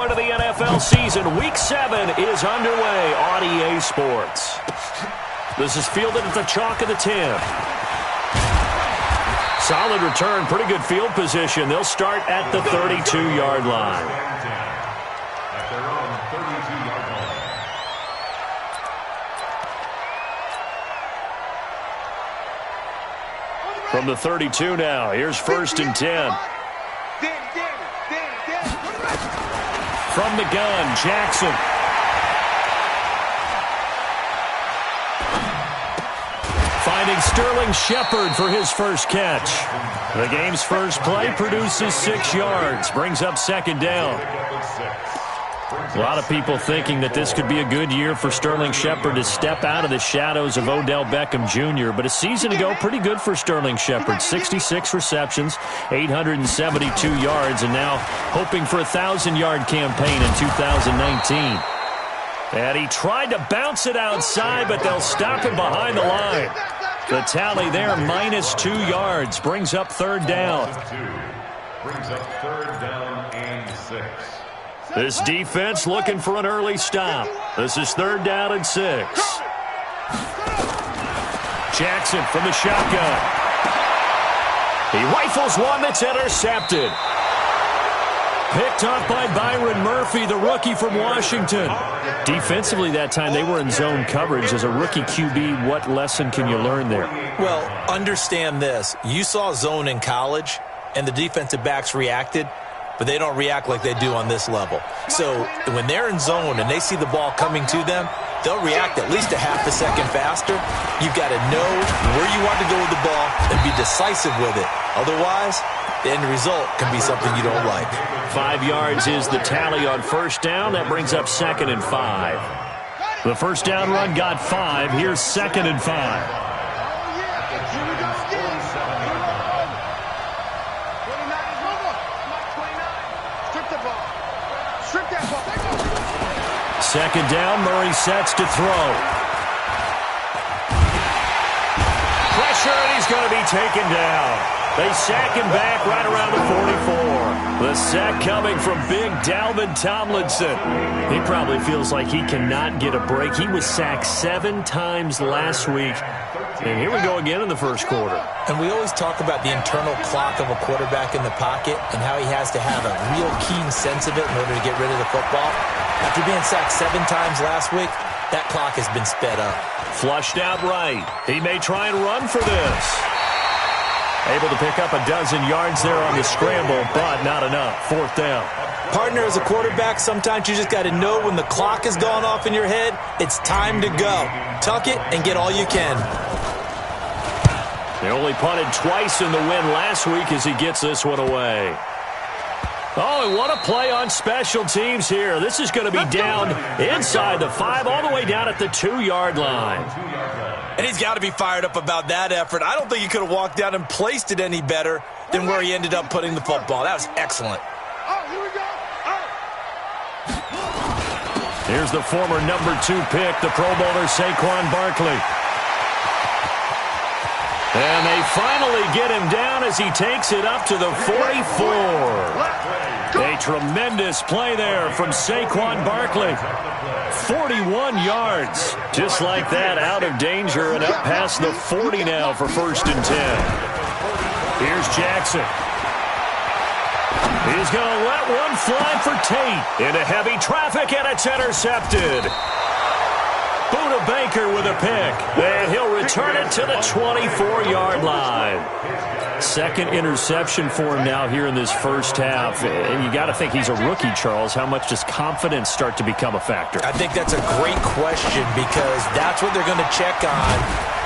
Of the NFL season, Week 7 is underway on EA Sports. This is fielded at the chalk of the 10. Solid return, pretty good field position. They'll start at the 32-yard line. From the 32 now, here's 1st and 10. From the gun, Jackson. Finding Sterling Shepard for his first catch. The game's first play produces 6 yards, brings up 2nd down. A lot of people thinking that this could be a good year for Sterling Shepard to step out of the shadows of Odell Beckham Jr., but a season ago, pretty good for Sterling Shepard. 66 receptions, 872 yards, and now hoping for a 1,000-yard campaign in 2019. And he tried to bounce it outside, but they'll stop him behind the line. The tally there, minus 2 yards, brings up 3rd down. Brings up 3rd down and 6. This defense looking for an early stop. This is 3rd down and 6. Jackson from the shotgun. He rifles one that's intercepted. Picked off by Byron Murphy, the rookie from Washington. Defensively that time, they were in zone coverage. As a rookie QB, what lesson can you learn there? Well, understand this. You saw zone in college, and the defensive backs reacted, but they don't react like they do on this level. So when they're in zone and they see the ball coming to them, they'll react at least a half a second faster. You've got to know where you want to go with the ball and be decisive with it. Otherwise, the end result can be something you don't like. 5 yards is the tally on 1st down. That brings up 2nd and 5. The 1st down run got 5. Here's 2nd and 5. Second down, Murray sets to throw. Pressure, and he's going to be taken down. They sack him back right around the 44. The sack coming from big Dalvin Tomlinson. He probably feels like he cannot get a break. He was sacked 7 times last week. And here we go again in the first quarter. And we always talk about the internal clock of a quarterback in the pocket and how he has to have a real keen sense of it in order to get rid of the football. After being sacked 7 times last week, that clock has been sped up. Flushed out right. He may try and run for this. Able to pick up a dozen yards there on the scramble, but not enough. 4th down. Partner, as a quarterback, sometimes you just got to know when the clock has gone off in your head, it's time to go. Tuck it and get all you can. They only punted twice in the win last week as he gets this one away. Oh, and what a play on special teams here. This is going to be down inside the 5, all the way down at the 2-yard line. And he's got to be fired up about that effort. I don't think he could have walked down and placed it any better than where he ended up putting the football. That was excellent. Here's the former number 2 pick, the Pro Bowler Saquon Barkley. And they finally get him down as he takes it up to the 44. A tremendous play there from Saquon Barkley. 41 yards. Just like that, out of danger and up past the 40 now for 1st and 10. Here's Jackson. He's going to let one fly for Tate. Into heavy traffic, and it's intercepted. Buda Baker with a pick, and he'll return it to the 24-yard line. 2nd interception for him now here in this first half. And you got to think he's a rookie, Charles. How much does confidence start to become a factor? I think that's a great question because that's what they're going to check on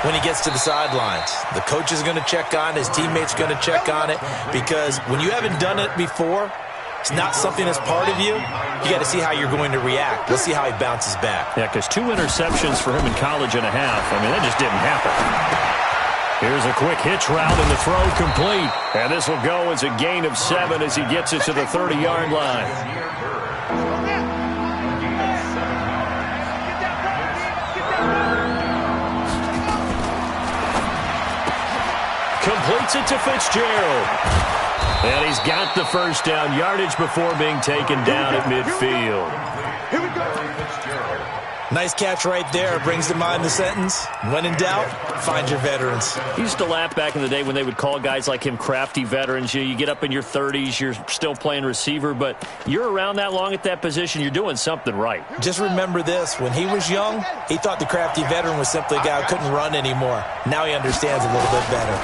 when he gets to the sidelines. The coach is going to check on, his teammates are going to check on it, because when you haven't done it before, it's not something that's part of you. You got to see how you're going to react. Let's see how he bounces back. Yeah, because 2 interceptions for him in college and a half. I mean, that just didn't happen. Here's a quick hitch route, and the throw complete. And this will go as a gain of 7 as he gets it to the 30-yard line. Completes it to Fitzgerald. And he's got the first down, yardage before being taken down at midfield. Nice catch right there. Brings to mind the sentence, when in doubt, find your veterans. He used to laugh back in the day when they would call guys like him crafty veterans. You get up in your 30s, you're still playing receiver, but you're around that long at that position, you're doing something right. Just remember this. When he was young, he thought the crafty veteran was simply a guy who couldn't run anymore. Now he understands a little bit better.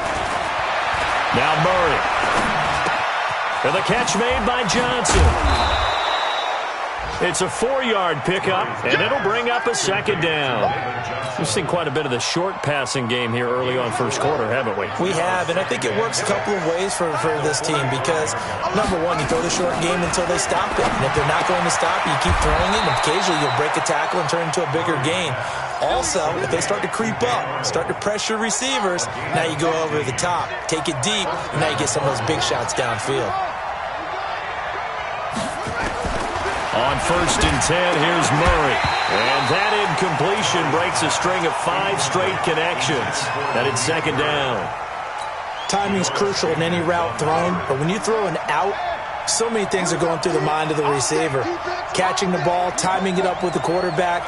Now Murray. And the catch made by Johnson. It's a 4-yard pickup, and it'll bring up a second down. We've seen quite a bit of the short passing game here early on first quarter, haven't we? We have, and I think it works a couple of ways for this team because, number one, you throw the short game until they stop it. And if they're not going to stop you, keep throwing it, and occasionally you'll break a tackle and turn it into a bigger gain. Also, if they start to creep up, start to pressure receivers, now you go over the top, take it deep, and now you get some of those big shots downfield. On 1st and 10, here's Murray. And that incompletion breaks a string of 5 straight connections. And it's second down. Timing's crucial in any route thrown, but when you throw an out, so many things are going through the mind of the receiver. Catching the ball, timing it up with the quarterback.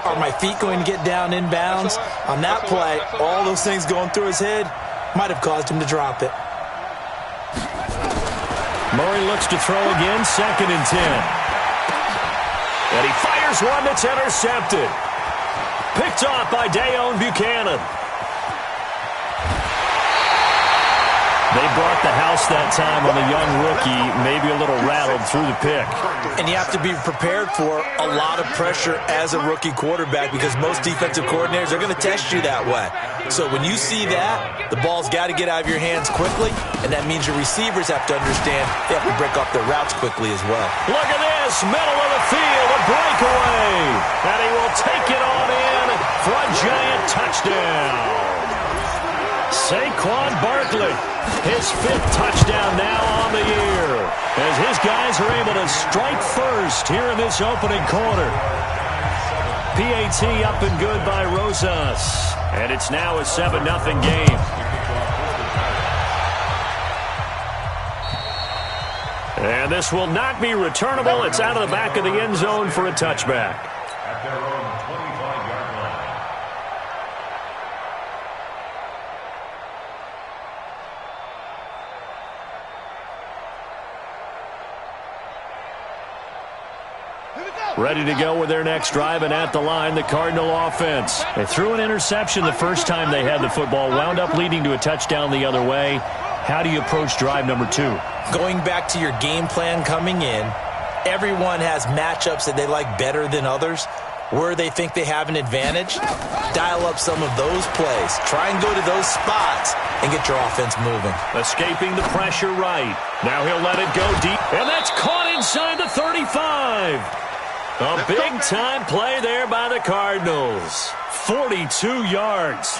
Are my feet going to get down inbounds? On that play, all those things going through his head might have caused him to drop it. Murray looks to throw again, 2nd and 10. And he fires one that's intercepted. Picked off by Dayon Buchanan. They brought the house that time on the young rookie, maybe a little rattled through the pick. And you have to be prepared for a lot of pressure as a rookie quarterback because most defensive coordinators are going to test you that way. So when you see that, the ball's got to get out of your hands quickly, and that means your receivers have to understand they have to break off their routes quickly as well. Look at this, middle of the field, a breakaway. And he will take it on in for a giant touchdown. Saquon Barkley, his 5th touchdown now on the year, as his guys are able to strike first here in this opening quarter. PAT up and good by Rosas, and it's now a 7-0 game. And this will not be returnable. It's out of the back of the end zone for a touchback. At their own 25-yard line. Ready to go with their next drive, and at the line, the Cardinal offense. They threw an interception the first time they had the football, wound up leading to a touchdown the other way. How do you approach drive number 2? Going back to your game plan coming in, everyone has matchups that they like better than others. Where they think they have an advantage, dial up some of those plays. Try and go to those spots and get your offense moving. Escaping the pressure right. Now he'll let it go deep, and that's caught inside the 35. A big-time play there by the Cardinals. 42 yards.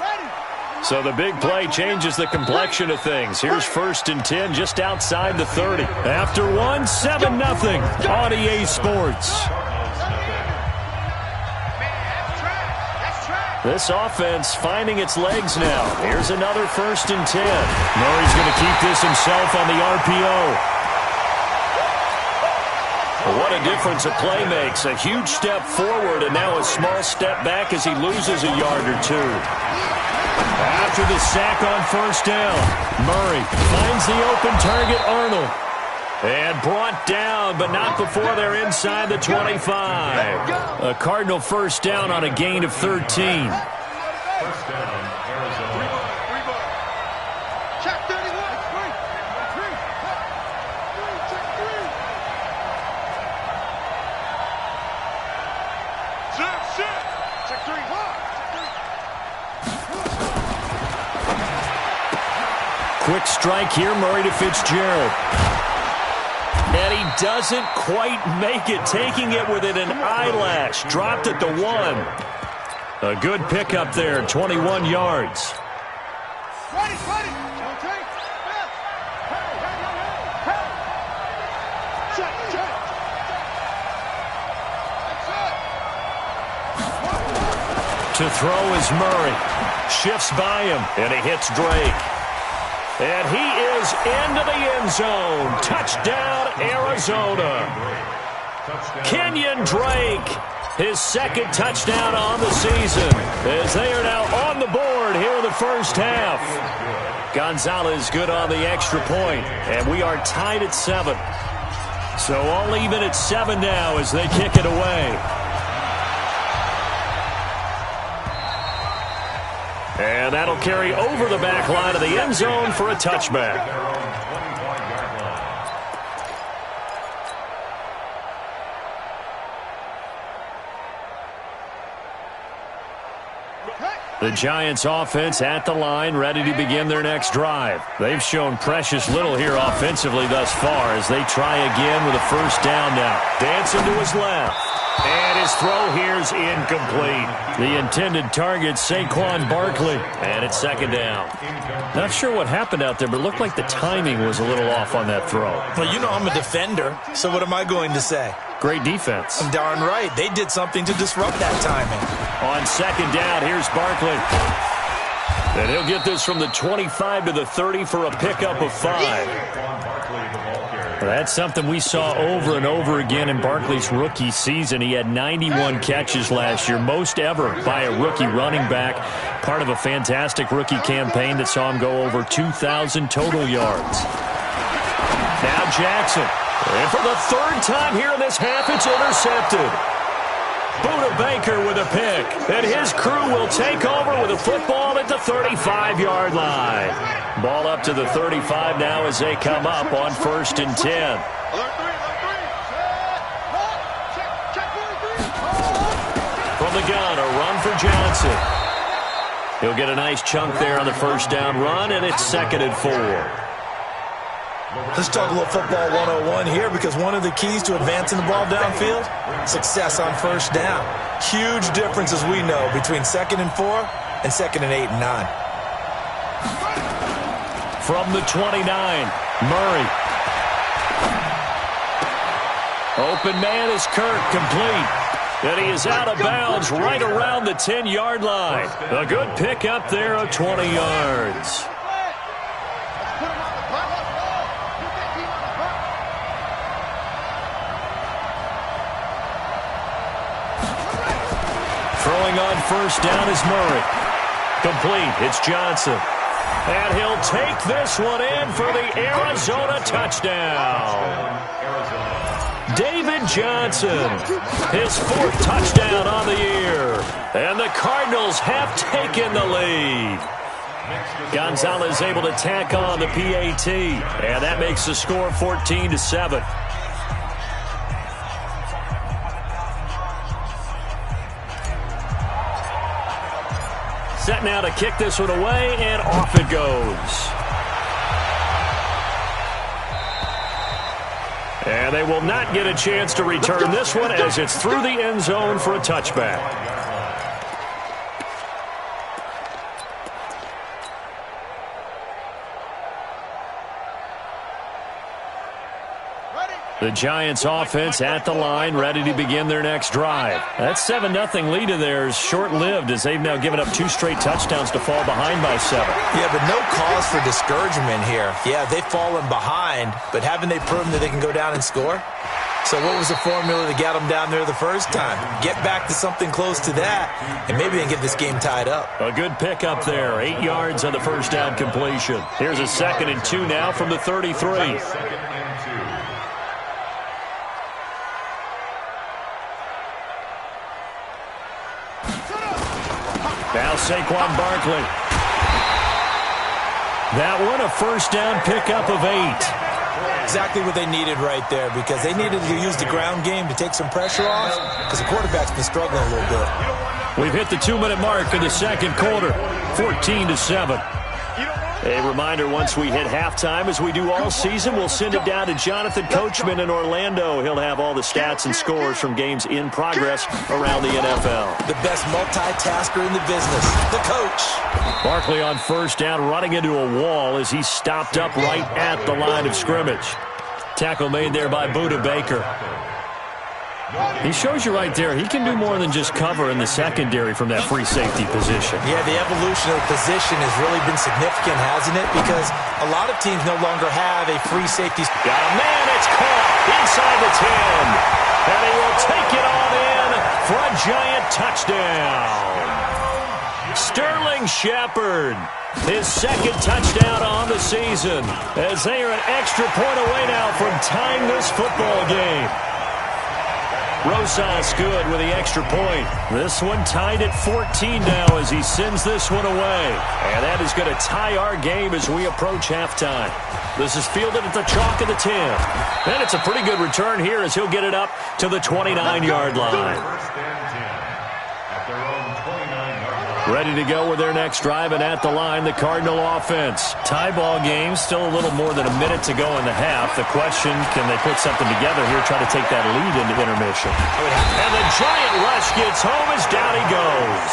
So the big play changes the complexion of things. Here's 1st and 10 just outside the 30. After 7-0 on EA Sports. This offense finding its legs now. Here's another 1st and 10. Murray's going to keep this himself on the RPO. What a difference a play makes. A huge step forward and now a small step back as he loses a yard or 2. After the sack on 1st down, Murray finds the open target, Arnold. And brought down, but not before they're inside the 25. A Cardinal 1st down on a gain of 13. 1st down, Arizona. Check 31. Check 3. Quick strike here, Murray to Fitzgerald. And he doesn't quite make it, taking it within an eyelash. Dropped at the 1. A good pickup there, 21 yards. Ready. To throw is Murray. Shifts by him, and he hits Drake. And he is into the end zone. Touchdown, Arizona. Kenyon Drake, his second touchdown on the season, as they are now on the board here in the first half. Gonzalez good on the extra point, and we are tied at 7. So all even at 7 now as they kick it away. And that'll carry over the back line of the end zone for a touchback. The Giants offense at the line, ready to begin their next drive. They've shown precious little here offensively thus far as they try again with a first down now. Dancing to his left. And his throw here's incomplete. The intended target, Saquon Barkley. And it's second down. Not sure what happened out there, but it looked like the timing was a little off on that throw. Well, you know I'm a defender, so what am I going to say? Great defense. I'm darn right. They did something to disrupt that timing. On second down, here's Barkley. And he'll get this from the 25 to the 30 for a pickup of 5. That's something we saw over and over again in Barkley's rookie season. He had 91 catches last year, most ever by a rookie running back, part of a fantastic rookie campaign that saw him go over 2,000 total yards. Now Jackson. And for the third time here in this half, it's intercepted. Buda Baker with a pick. And his crew will take over with a football at the 35-yard line. Ball up to the 35 now as they come up on 1st and 10. From the gun, a run for Johnson. He'll get a nice chunk there on the first down run, and it's 2nd and 4. Let's talk a little football 101 here, because one of the keys to advancing the ball downfield, success on first down. Huge difference, as we know, between 2nd and 4 and 2nd and 8 and 9. From the 29, Murray. Open man is Kirk, complete. And he is out of bounds right around the 10-yard line. A good pickup there of 20 yards. Throwing on first down is Murray. Complete. It's Johnson. And he'll take this one in for the Arizona touchdown. David Johnson, his 4th touchdown on the year. And the Cardinals have taken the lead. Gonzalez able to tack on the PAT. And that makes the score 14-7. Set now to kick this one away, and off it goes. And they will not get a chance to return this one as it's through the end zone for a touchback. The Giants offense at the line, ready to begin their next drive. That 7-0 lead of theirs short-lived as they've now given up 2 straight touchdowns to fall behind by 7. Yeah, but no cause for discouragement here. Yeah, they've fallen behind, but haven't they proven that they can go down and score? So what was the formula to get them down there the first time? Get back to something close to that, and maybe they can get this game tied up. A good pickup there, 8 yards on the first down completion. Here's a 2nd and 2 now from the 33. Now Saquon Barkley. That one, a first down pickup of 8. Exactly what they needed right there, because they needed to use the ground game to take some pressure off, because the quarterback's been struggling a little bit. We've hit the 2-minute mark of the second quarter, 14-7. A reminder, once we hit halftime, as we do all season, we'll send it down to Jonathan Coachman in Orlando. He'll have all the stats and scores from games in progress around the NFL. The best multitasker in the business, the coach. Barkley on first down, running into a wall as he stopped up right at the line of scrimmage. Tackle made there by Buda Baker. He shows you right there, he can do more than just cover in the secondary from that free safety position. Yeah, the evolution of the position has really been significant, hasn't it? Because a lot of teams no longer have a free safety. Got a man, it's caught inside the 10. And he will take it on in for a Giant touchdown. Sterling Shepard, his second touchdown on the season, as they are an extra point away now from tying this football game. Rosas good with the extra point. This one tied at 14 now as he sends this one away. And that is going to tie our game as we approach halftime. This is fielded at the chalk of the 10. And it's a pretty good return here as he'll get it up to the 29-yard line. Ready to go with their next drive, and at the line, the Cardinal offense. Tie ball game, still a little more than a minute to go in the half. The question, can they put something together here, try to take that lead into intermission? And the Giant rush gets home as down he goes.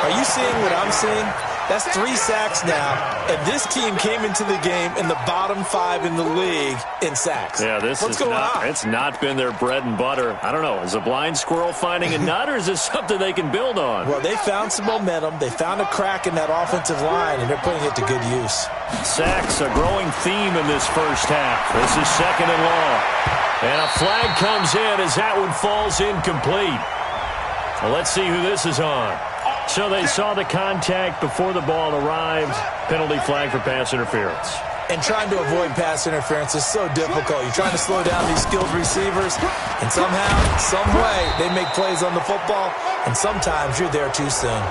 Are you seeing what I'm seeing? That's 3 sacks now, and this team came into the game in the bottom 5 in the league in sacks. Yeah, what's going on? It's not been their bread and butter. I don't know. Is a blind squirrel finding a nut, or is this something they can build on? Well, they found some momentum. They found a crack in that offensive line, and they're putting it to good use. Sacks, a growing theme in this first half. This is second and long. And a flag comes in as that one falls incomplete. Well, let's see who this is on. So they saw the contact before the ball arrived. Penalty flag for pass interference. And trying to avoid pass interference is so difficult. You're trying to slow down these skilled receivers, and somehow, some way, they make plays on the football, and sometimes you're there too soon.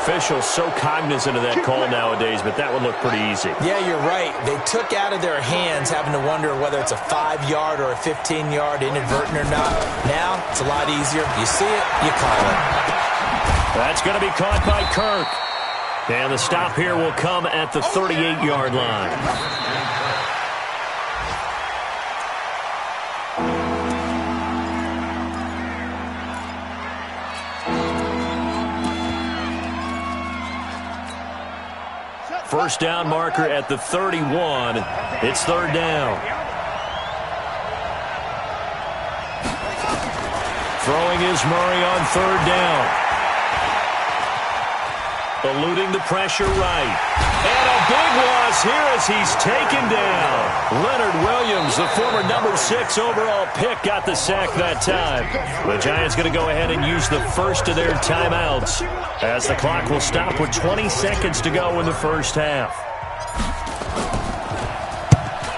Officials so cognizant of that call nowadays, but that would look pretty easy. Yeah, you're right. They took out of their hands having to wonder whether it's a 5-yard or a 15-yard inadvertent or not. Now, it's a lot easier. You see it, you call it. That's going to be caught by Kirk. And the stop here will come at the 38-yard line. First down marker at the 31. It's third down. Throwing is Murray on third down. Eluding the pressure right. And a big loss here as he's taken down. Leonard Williams, the former number 6 overall pick, got the sack that time. The Giants going to go ahead and use the first of their timeouts as the clock will stop with 20 seconds to go in the first half.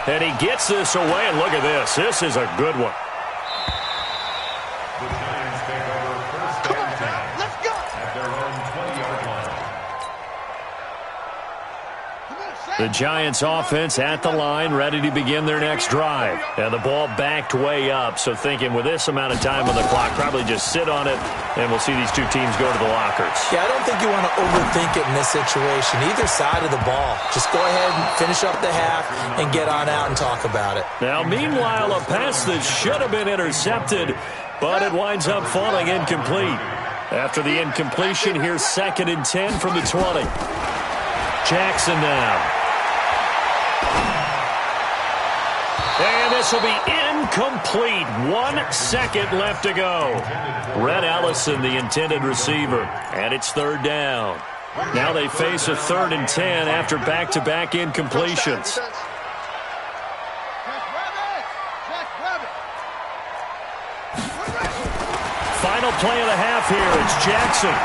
And he gets this away, and look at this. This is a good one. The Giants take over first and 10 at their own 20-yard line. The Giants offense at the line, ready to begin their next drive. And the ball backed way up, so thinking with this amount of time on the clock, probably just sit on it, and we'll see these two teams go to the lockers. Yeah, I don't think you want to overthink it in this situation, either side of the ball. Just go ahead and finish up the half and get on out and talk about it. Now, meanwhile, a pass that should have been intercepted, but it winds up falling incomplete. After the incompletion, here's second and 10 from the 20. Jackson now. And this will be incomplete. 1 second left to go. Red Ellison, the intended receiver. And it's third down. Now they face a third and 10 after back-to-back incompletions. Final play of the half here. It's Jackson.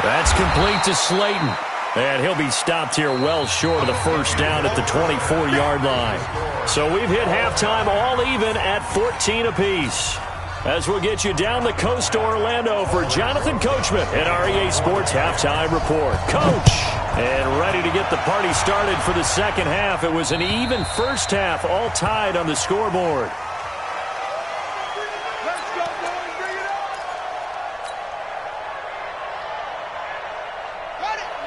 That's complete to Slayton. And he'll be stopped here well short of the first down at the 24-yard line. So we've hit halftime all even at 14 apiece. As we'll get you down the coast to Orlando for Jonathan Coachman at REA Sports Halftime Report. Coach, and ready to get the party started for the second half. It was an even first half, all tied on the scoreboard.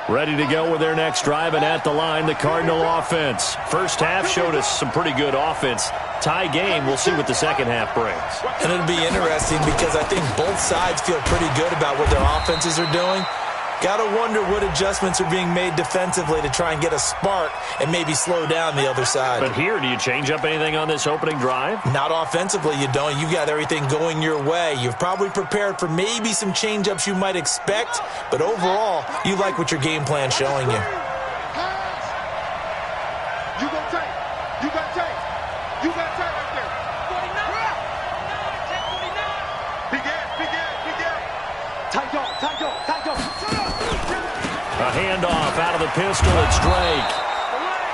Ready to go with their next drive, and at the line, the Cardinal offense. First half showed us some pretty good offense. Tie game, we'll see what the second half brings. And it'll be interesting because I think both sides feel pretty good about what their offenses are doing. Got to wonder what adjustments are being made defensively to try and get a spark and maybe slow down the other side. But here, do you change up anything on this opening drive? Not offensively, you don't. You've got everything going your way. You've probably prepared for maybe some change-ups you might expect, but overall, you like what your game plan's showing you. You got tape. You got tape. You got tape right there. 49. Big ass. Tight dog. A handoff out of the pistol. It's Drake.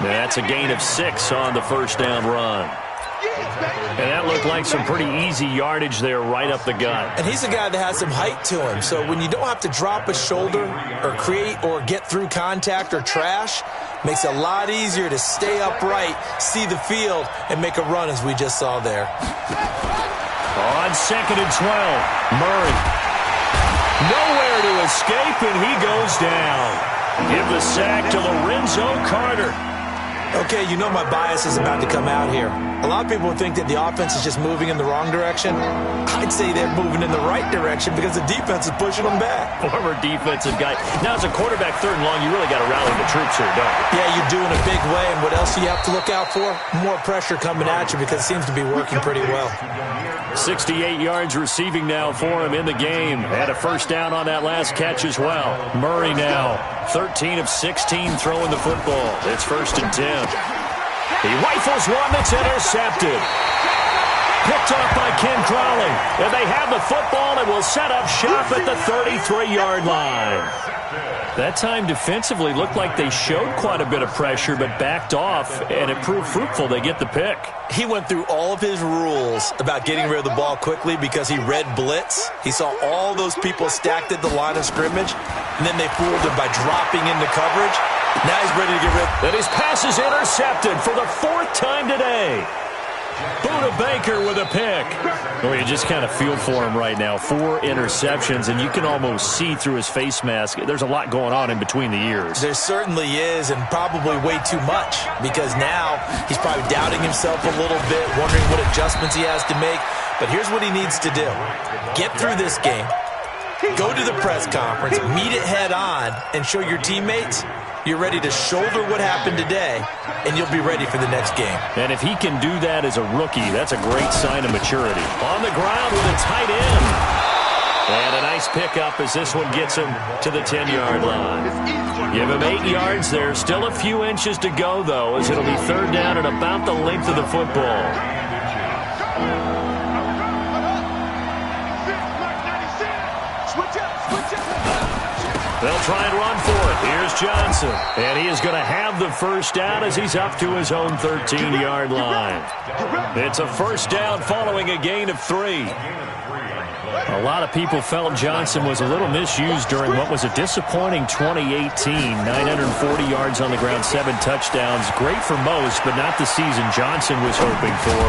That's a gain of 6 on the first down run. And that looked like some pretty easy yardage there right up the gut. And he's a guy that has some height to him. So when you don't have to drop a shoulder or create or get through contact or trash, makes it a lot easier to stay upright, see the field, and make a run as we just saw there. On 2nd and 12, Murray. Nowhere to escape, and he goes down. Give the sack to Lorenzo Carter. Okay, you know my bias is about to come out here. A lot of people think that the offense is just moving in the wrong direction. I'd say they're moving in the right direction because the defense is pushing them back. Former defensive guy. Now, as a quarterback, 3rd and long, you really got to rally the troops here, don't you? Yeah, you're doing a big way, and what else do you have to look out for? More pressure coming at you because it seems to be working pretty well. 68 yards receiving now for him in the game. Had a first down on that last catch as well. Murray now, 13 of 16 throwing the football. It's 1st and 10. He rifles one that's intercepted. Picked off by Ken Crowley. And they have the football and will set up shop at the 33-yard line. That time defensively looked like they showed quite a bit of pressure but backed off, and it proved fruitful. They get the pick. He went through all of his rules about getting rid of the ball quickly because he read blitz. He saw all those people stacked at the line of scrimmage, and then they fooled him by dropping into coverage. Now he's ready to get rid. And his pass is intercepted for the 4th time today. Buda Baker with a pick. Well, you just kind of feel for him right now. 4 interceptions, and you can almost see through his face mask. There's a lot going on in between the ears. There certainly is, and probably way too much, because now he's probably doubting himself a little bit, wondering what adjustments he has to make. But here's what he needs to do. Get through this game, go to the press conference, meet it head on, and show your teammates you're ready to shoulder what happened today, and you'll be ready for the next game. And if he can do that as a rookie, that's a great sign of maturity. On the ground with a tight end. And a nice pickup as this one gets him to the 10-yard line. Give him 8 yards there. Still a few inches to go, though, as it'll be 3rd down and about the length of the football. They'll try and run for it. Here's Johnson. And he is going to have the first down as he's up to his own 13-yard line. It's a first down following a gain of 3. A lot of people felt Johnson was a little misused during what was a disappointing 2018. 940 yards on the ground, 7 touchdowns. Great for most, but not the season Johnson was hoping for.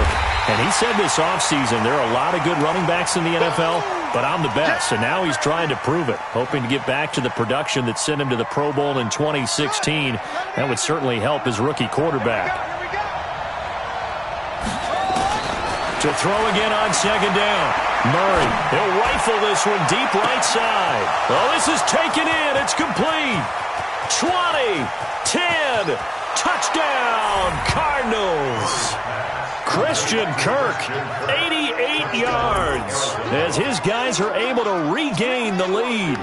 And he said this offseason there are a lot of good running backs in the NFL, but I'm the best. And now he's trying to prove it, hoping to get back to the production that sent him to the Pro Bowl in 2016. That would certainly help his rookie quarterback. To throw again on 2nd down. Murray, he'll rifle this one deep right side. Oh, this is taken in. It's complete. 20, 10, touchdown, Cardinals. Christian Kirk, 88 yards, as his guys are able to regain the lead.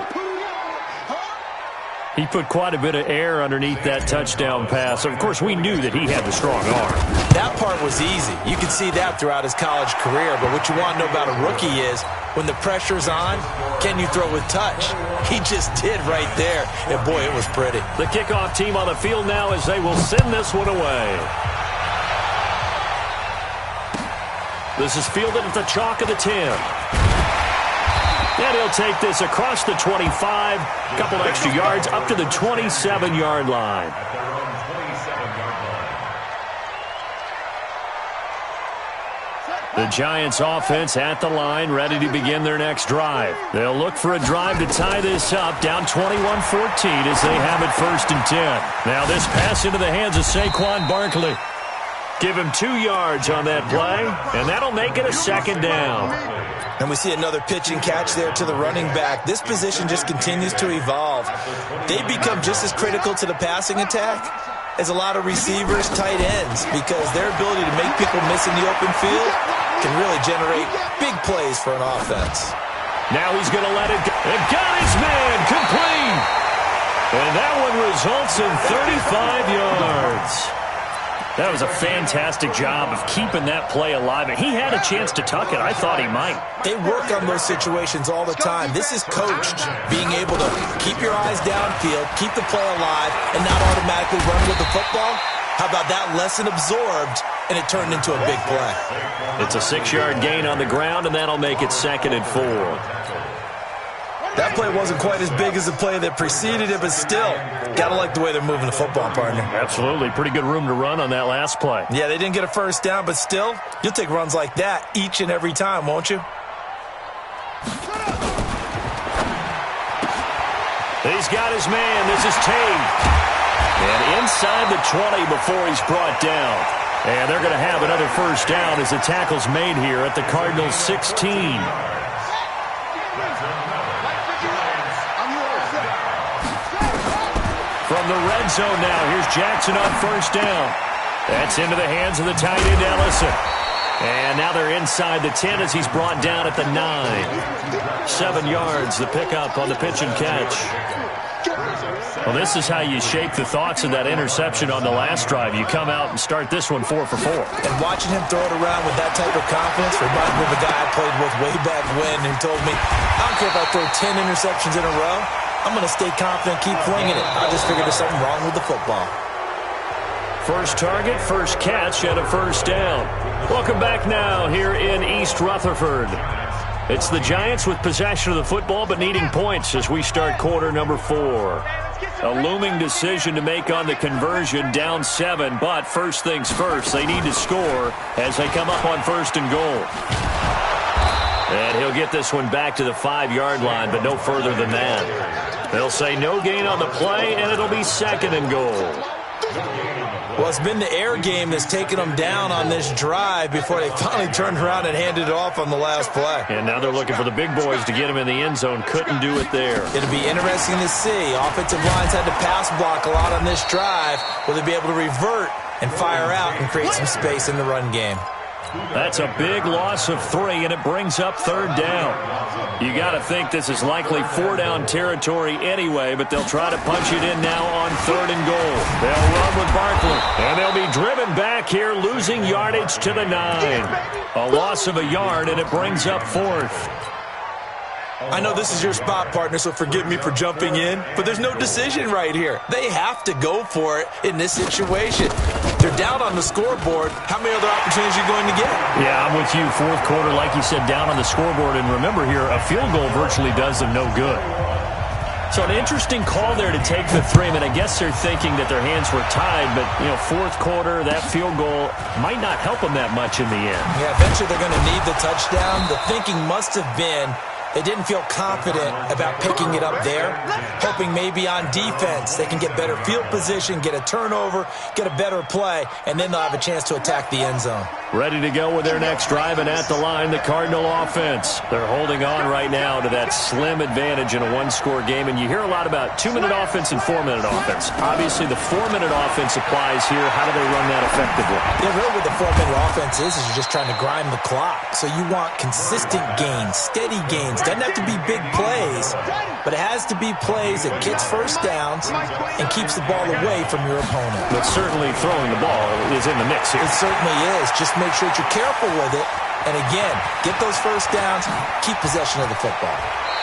He put quite a bit of air underneath that touchdown pass. Of course, we knew that he had the strong arm. That part was easy. You could see that throughout his college career. But what you want to know about a rookie is when the pressure's on, can you throw with touch? He just did right there. And, boy, it was pretty. The kickoff team on the field now as they will send this one away. This is fielded at the chalk of the 10. And he'll take this across the 25, a couple extra yards up to the 27-yard line. The Giants offense at the line, ready to begin their next drive. They'll look for a drive to tie this up, down 21-14 as they have it 1st and 10. Now this pass into the hands of Saquon Barkley. Give him 2 yards on that play, and that'll make it a 2nd down. And we see another pitch and catch there to the running back. This position just continues to evolve. They become just as critical to the passing attack as a lot of receivers, tight ends, because their ability to make people miss in the open field can really generate big plays for an offense. Now he's going to let it go. And got his man complete. And that one results in 35 yards. That was a fantastic job of keeping that play alive. And he had a chance to tuck it. I thought he might. They work on those situations all the time. This is coached, being able to keep your eyes downfield, keep the play alive, and not automatically run with the football. How about that lesson absorbed, and it turned into a big play? It's a 6-yard gain on the ground, and that'll make it 2nd and 4. That play wasn't quite as big as the play that preceded it, but still, got to like the way they're moving the football, partner. Absolutely. Pretty good room to run on that last play. Yeah, they didn't get a first down, but still, you'll take runs like that each and every time, won't you? He's got his man. This is Tate. And inside the 20 before he's brought down. And they're going to have another first down as the tackle's made here at the Cardinals' 16. From the red zone now, here's Jackson on first down. That's into the hands of the tight end, Ellison. And now they're inside the 10 as he's brought down at the 9. 7 yards, the pickup on the pitch and catch. Well, this is how you shape the thoughts of that interception on the last drive. You come out and start this one 4 for 4. And watching him throw it around with that type of confidence reminded me of a guy I played with way back when who told me, I don't care if I throw 10 interceptions in a row, I'm going to stay confident, keep flinging it. I just figured there's something wrong with the football. First target, first catch, and a first down. Welcome back now here in East Rutherford. It's the Giants with possession of the football but needing points as we start quarter number 4. A looming decision to make on the conversion, down 7, but first things first, they need to score as they come up on 1st and goal. And he'll get this one back to the 5-yard line, but no further than that. They'll say no gain on the play, and it'll be 2nd and goal. Well, it's been the air game that's taken them down on this drive before they finally turned around and handed it off on the last play. And now they're looking for the big boys to get him in the end zone. Couldn't do it there. It'll be interesting to see. Offensive lines had to pass block a lot on this drive. Will they be able to revert and fire out and create some space in the run game? That's a big loss of 3, and it brings up 3rd down. You got to think this is likely 4-down territory anyway, but they'll try to punch it in now on 3rd and goal. They'll run with Barkley, and they'll be driven back here, losing yardage to the 9. A loss of a yard, and it brings up 4th. I know this is your spot, partner, so forgive me for jumping in, but there's no decision right here. They have to go for it in this situation. They're down on the scoreboard. How many other opportunities are you going to get? Yeah, I'm with you. 4th quarter, like you said, down on the scoreboard. And remember here, a field goal virtually does them no good. So an interesting call there to take the 3. I mean, I guess they're thinking that their hands were tied, but, 4th quarter, that field goal might not help them that much in the end. Yeah, eventually they're going to need the touchdown. The thinking must have been they didn't feel confident about picking it up there, hoping maybe on defense they can get better field position, get a turnover, get a better play, and then they'll have a chance to attack the end zone. Ready to go with their next drive, and at the line, the Cardinal offense. They're holding on right now to that slim advantage in a 1-score game, and you hear a lot about 2-minute offense and 4-minute offense. Obviously, the 4-minute offense applies here. How do they run that effectively? Yeah, really what the 4-minute offense is you're just trying to grind the clock. So you want consistent gains, steady gains. Doesn't have to be big plays, but it has to be plays that gets first downs and keeps the ball away from your opponent. But certainly throwing the ball is in the mix here. It certainly is. Just make sure that you're careful with it. And again, get those first downs, keep possession of the football.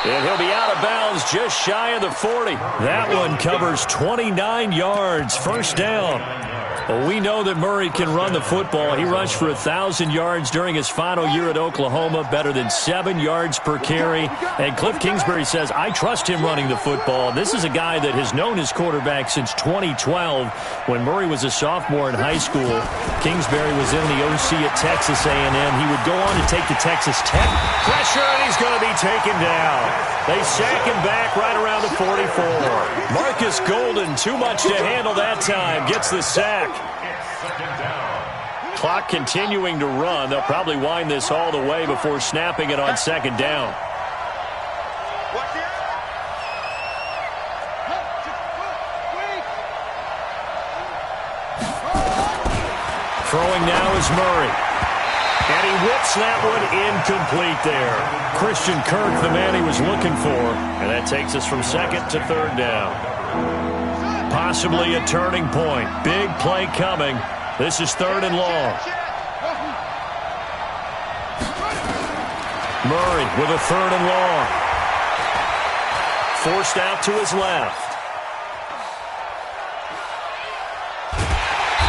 And he'll be out of bounds just shy of the 40. That one covers 29 yards. First down. Well, we know that Murray can run the football. He rushed for 1,000 yards during his final year at Oklahoma, better than 7 yards per carry. And Cliff Kingsbury says, I trust him running the football. This is a guy that has known his quarterback since 2012 when Murray was a sophomore in high school. Kingsbury was in the OC at Texas A&M. He would go on to take the Texas Tech. Pressure, and he's going to be taken down. They sack him back right around the 44. Marcus Golden, too much to handle that time, gets the sack. Clock continuing to run. They'll probably wind this all the way before snapping it on second down. Throwing now is Murray. And he whips that one incomplete there. Christian Kirk, the man he was looking for. And that takes us from second to third down. Possibly a turning point. Big play coming. This is third and long. Murray with a third and long. Forced out to his left.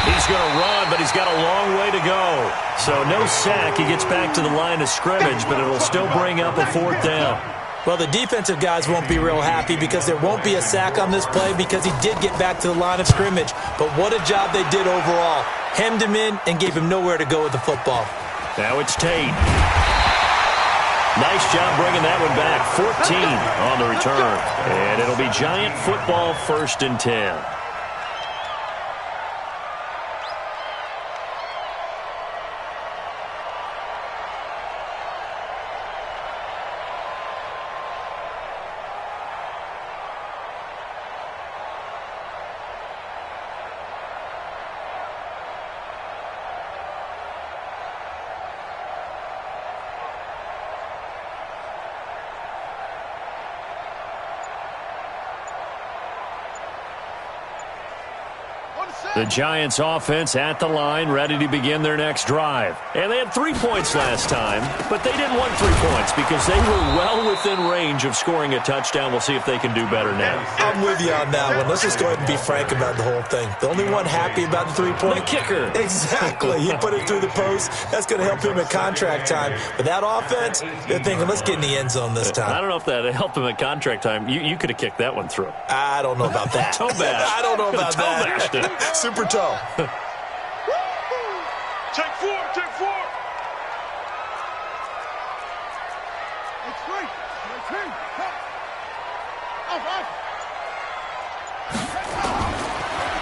He's going to run, but he's got a long way to go. So no sack. He gets back to the line of scrimmage, but it'll still bring up a fourth down. Well, the defensive guys won't be real happy because there won't be a sack on this play because he did get back to the line of scrimmage. But what a job they did overall. Hemmed him in and gave him nowhere to go with the football. Now it's Tate. Nice job bringing that one back. 14 on the return. And it'll be Giant football, 1st and 10. The Giants offense at the line, ready to begin their next drive. And they had 3 points last time, but they didn't want 3 points because they were well within range of scoring a touchdown. We'll see if they can do better now. I'm with you on that one. Let's just go ahead and be frank about the whole thing. The only one happy about the 3-point kicker. Exactly. He put it through the post. That's going to help him at contract time. But that offense, they're thinking, let's get in the end zone this time. I don't know if that helped him at contract time. You could have kicked that one through. I don't know about that. Toe bash. I don't know about toe that. Bashed it. Super toe. Take 4, take 4. It's free.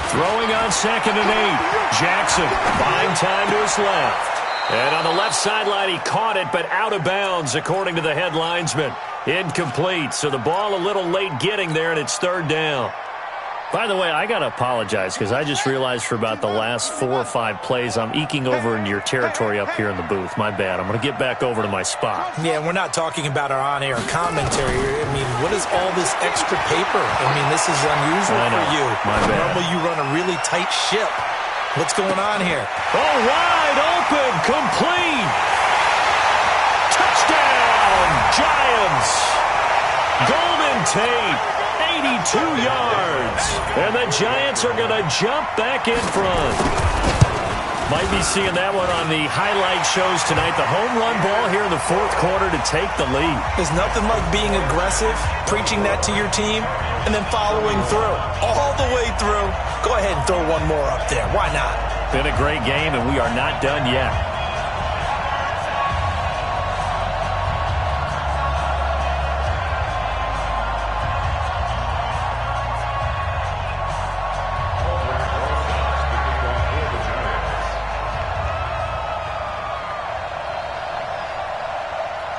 Throwing on 2nd and 8. Jackson buying time to his left. And on the left sideline, he caught it, but out of bounds, according to the head linesman. Incomplete, so the ball a little late getting there, and it's 3rd down. By the way, I got to apologize because I just realized for about the last 4 or 5 plays, I'm eking over into your territory up here in the booth. My bad. I'm going to get back over to my spot. Yeah, we're not talking about our on-air commentary. I mean, what is all this extra paper? I mean, this is unusual for you. My bad. Normally you run a really tight ship. What's going on here? Oh, wide open, complete. Touchdown, Giants. Golden Tate. 82 yards. And the Giants are going to jump back in front. Might be seeing that one on the highlight shows tonight. The home run ball here in the 4th quarter to take the lead. There's nothing like being aggressive, preaching that to your team, and then following through. All the way through. Go ahead and throw one more up there. Why not? Been a great game, and we are not done yet.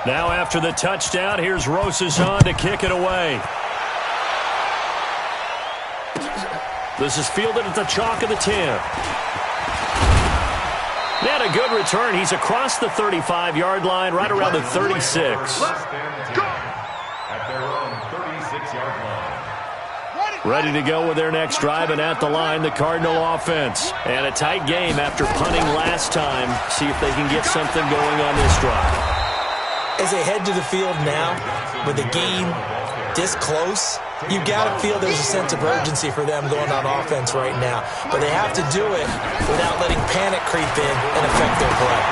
Now after the touchdown, here's Rosas on to kick it away. This is fielded at the chalk of the 10. He had a good return. He's across the 35-yard line, right around the 36. Ready to go with their next drive, and at the line, the Cardinal offense. And a tight game after punting last time. See if they can get something going on this drive. As they head to the field now, with the game this close, you got to feel there's a sense of urgency for them going on offense right now. But they have to do it without letting panic creep in and affect their play.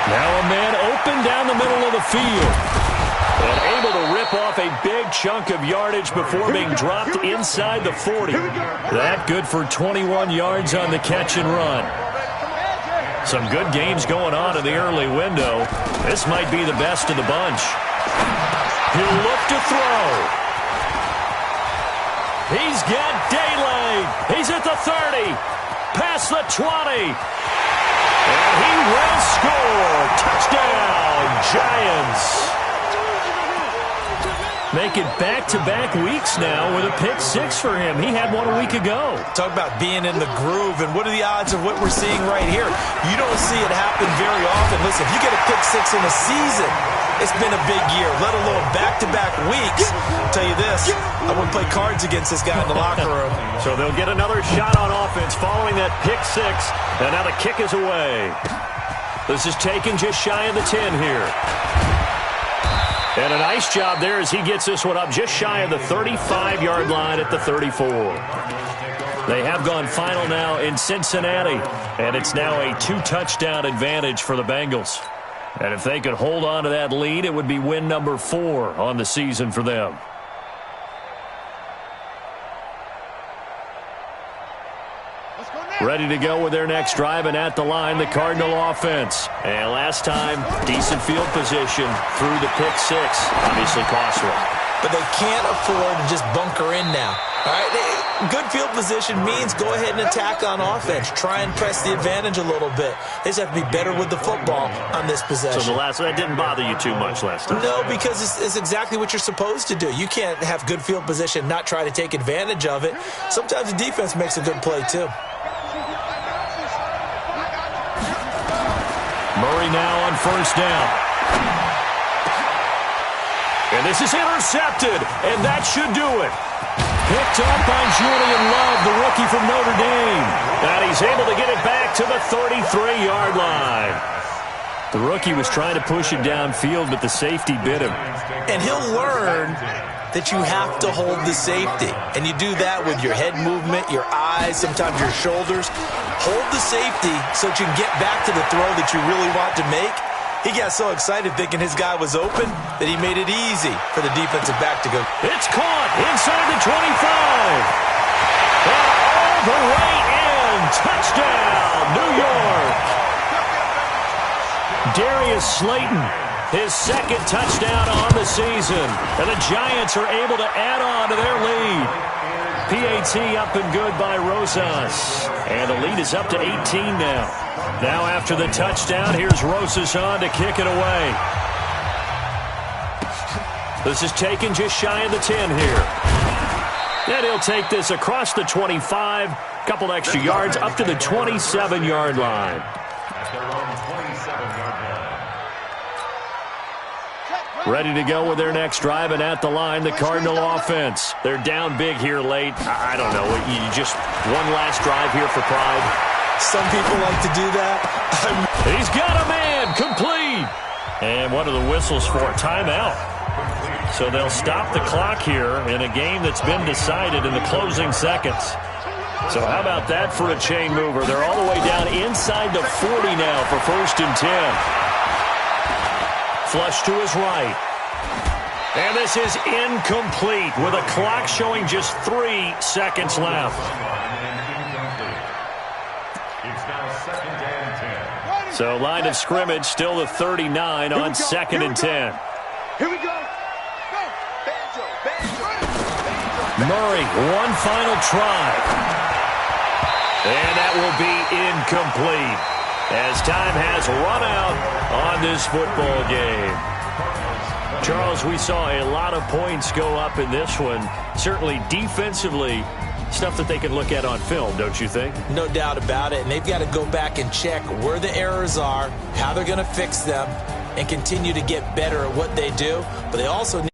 Now a man open down the middle of the field. And able to rip off a big chunk of yardage before being dropped inside the 40. That good for 21 yards on the catch and run. Some good games going on in the early window. This might be the best of the bunch. He'll look to throw. He's got daylight. He's at the 30. Past the 20. And he will score. Touchdown, Giants. Make it back-to-back weeks now with a pick six for him. He had one a week ago. Talk about being in the groove, and what are the odds of what we're seeing right here? You don't see it happen very often. Listen, if you get a pick six in a season, it's been a big year, let alone back-to-back weeks. I'll tell you this, I wouldn't play cards against this guy in the locker room. So they'll get another shot on offense following that pick six, and now the kick is away. This is taken just shy of the 10 here. And a nice job there as he gets this one up just shy of the 35-yard line at the 34. They have gone final now in Cincinnati, and it's now a 2-touchdown advantage for the Bengals. And if they could hold on to that lead, it would be win number 4 on the season for them. Ready to go with their next drive, and at the line, the Cardinal offense. And last time, decent field position through the pick six. Obviously costly. But they can't afford to just bunker in now. All right? Good field position means go ahead and attack on offense. Try and press the advantage a little bit. They just have to be better with the football on this possession. So that didn't bother you too much last time? No, because it's exactly what you're supposed to do. You can't have good field position, not try to take advantage of it. Sometimes the defense makes a good play, too. Murray now on first down. And this is intercepted, and that should do it. Picked up by Julian Love, the rookie from Notre Dame. And he's able to get it back to the 33-yard line. The rookie was trying to push it downfield, but the safety bit him. And he'll learn that you have to hold the safety. And you do that with your head movement, your eyes, sometimes your shoulders. Hold the safety so that you can get back to the throw that you really want to make. He got so excited thinking his guy was open that he made it easy for the defensive back to go. It's caught inside the 25. And all the way in. Touchdown, New York. Darius Slayton, his second touchdown on the season. And the Giants are able to add on to their lead. PAT up and good by Rosas. And the lead is up to 18 now. Now after the touchdown, here's Rosas on to kick it away. This is taken just shy of the 10 here. And he'll take this across the 25, couple extra yards, up to the 27-yard line. Ready to go with their next drive, and at the line, the Cardinal offense. They're down big here late. I don't know. You just one last drive here for pride. Some people like to do that. He's got a man, complete. And what are the whistles for? Timeout. So they'll stop the clock here in a game that's been decided in the closing seconds. So how about that for a chain mover? They're all the way down inside the 40 now for 1st and 10. Flush to his right. And this is incomplete with a clock showing just 3 seconds left. So line of scrimmage still the 39 on 2nd and 10. Here we go. Go. Banjo. Murray, one final try. And that will be incomplete, as time has run out on this football game. Charles, we saw a lot of points go up in this one. Certainly defensively, stuff that they can look at on film, don't you think? No doubt about it. And they've got to go back and check where the errors are, how they're going to fix them, and continue to get better at what they do. But they also need